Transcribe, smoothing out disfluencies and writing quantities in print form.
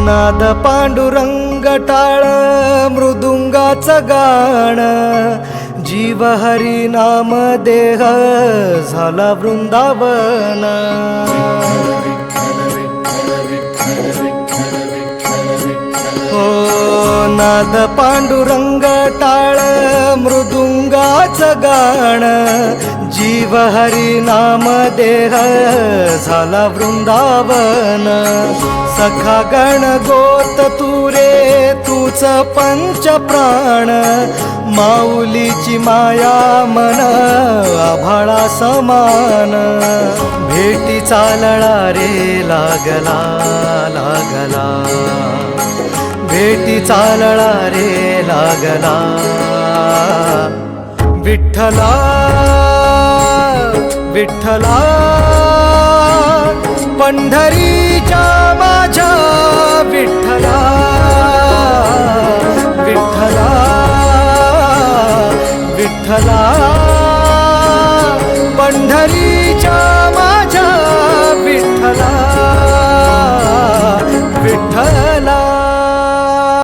नाद पांडुरंग टाळ मृदुंगाचं गाण, जीव हरी नाम देह झाला वृंदावन. हो नाद पांडुरंग टाळ मृदुंगाचं गाण, जीव हरी नाम देह झाला वृंदावन. सखा गण गोत तू रे तूच पंच प्राण, माऊलीची माया मन आभाळा समान. भेटी चालळा रे लागला लागला, भेटी चालळा रे लागला. विठ्ठला विठ्ठला पंढरीच्या माझ्या विठ्ठला, विठ्ठला विठ्ठला पंढरी